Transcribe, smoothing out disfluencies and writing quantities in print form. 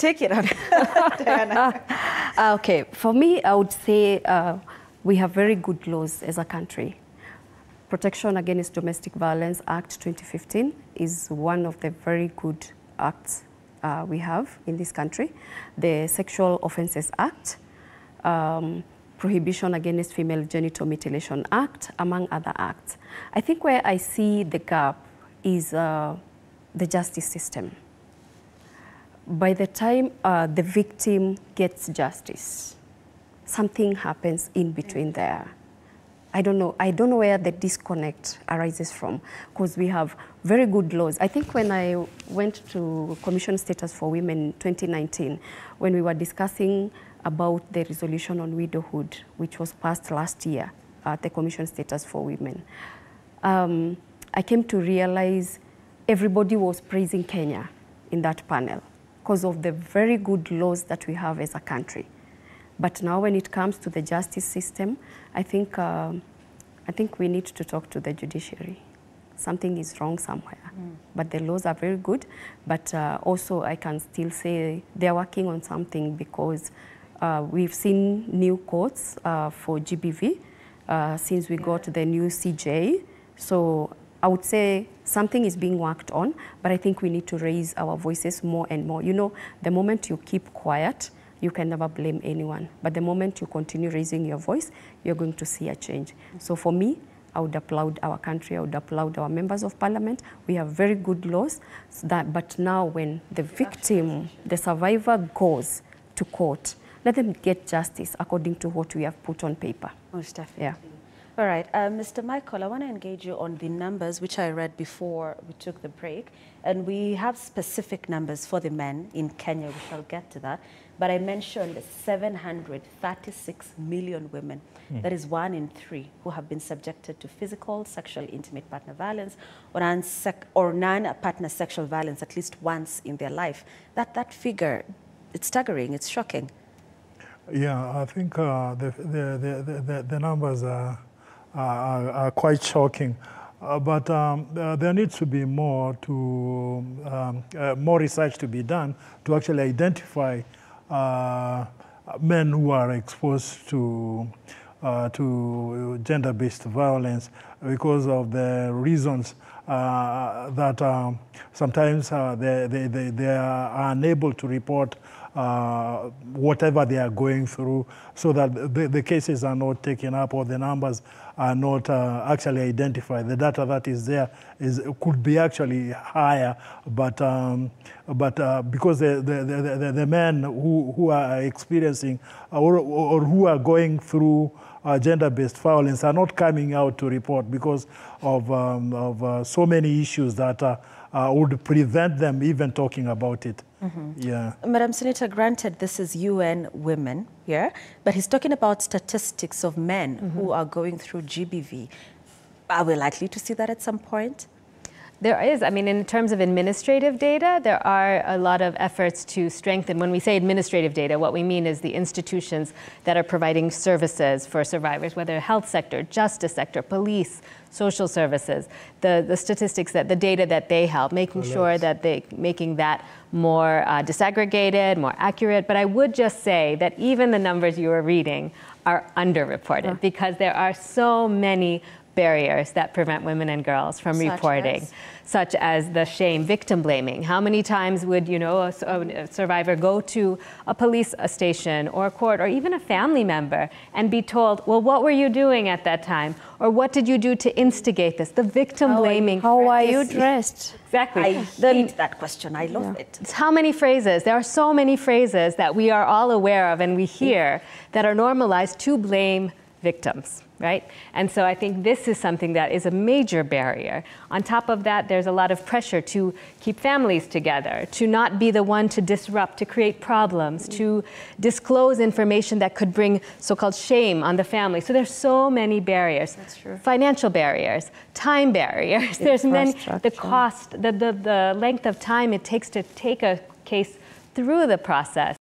Take it on, Diana. Okay, for me, I would say we have very good laws as a country. Protection Against Domestic Violence Act 2015 is one of the very good acts we have in this country. The Sexual Offences Act, Prohibition Against Female Genital Mutilation Act, among other acts. I think where I see the gap is the justice system. By the time the victim gets justice, something happens in between there. I don't know where the disconnect arises from, because we have very good laws. I think when I went to Commission Status for Women in 2019, when we were discussing about the resolution on widowhood, which was passed last year at the Commission Status for Women, I came to realize everybody was praising Kenya in that panel because of the very good laws that we have as a country. But now when it comes to the justice system, I think we need to talk to the judiciary. Something is wrong somewhere. But the laws are very good, but also I can still say they're working on something, because we've seen new courts for GBV since we got the new CJ. So I would say something is being worked on, but I think we need to raise our voices more and more. You know, the moment you keep quiet, you can never blame anyone. But the moment you continue raising your voice, you're going to see a change. So for me, I would applaud our country, I would applaud our members of parliament. We have very good laws, but now when the victim, the survivor goes to court, let them get justice according to what we have put on paper. Most definitely. Yeah. All right, Mr. Michael, I want to engage you on the numbers which I read before we took the break. And we have specific numbers for the men in Kenya. We shall get to that. But I mentioned 736 million women. That is 1 in 3 who have been subjected to physical, sexual, intimate partner violence or non-partner sexual violence at least once in their life. That figure, it's staggering, it's shocking. Yeah, I think the numbers are quite shocking. But there needs to be more research to be done to actually identify men who are exposed to gender-based violence because of the reasons that sometimes they are unable to report whatever they are going through, so that the cases are not taken up or the numbers are not actually identified. The data that is there could be actually higher, but because the men who are experiencing or who are going through gender-based violence are not coming out to report because of so many issues that would prevent them even talking about it. Yeah. Madam Senator, granted this is UN Women here, but he's talking about statistics of men who are going through GBV. Are we likely to see that at some point? There is. I mean, in terms of administrative data, there are a lot of efforts to strengthen. When we say administrative data, what we mean is the institutions that are providing services for survivors, whether health sector, justice sector, police, social services, the statistics, the data that they help, making sure that making that more disaggregated, more accurate. But I would just say that even the numbers you are reading are underreported because there are so many barriers that prevent women and girls from reporting, such as the shame, victim blaming. How many times would, you know, a survivor go to a police station or a court or even a family member and be told, well, what were you doing at that time? Or what did you do to instigate this? The victim blaming. How are you dressed? Exactly. I hate that question. I love it. It's how many phrases? There are so many phrases that we are all aware of and we hear that are normalized to blame victims, right? And so I think this is something that is a major barrier. On top of that, there's a lot of pressure to keep families together, to not be the one to disrupt, to create problems, to disclose information that could bring so-called shame on the family. So there's so many barriers. That's true. Financial barriers, time barriers. There's many, the cost, the length of time it takes to take a case through the process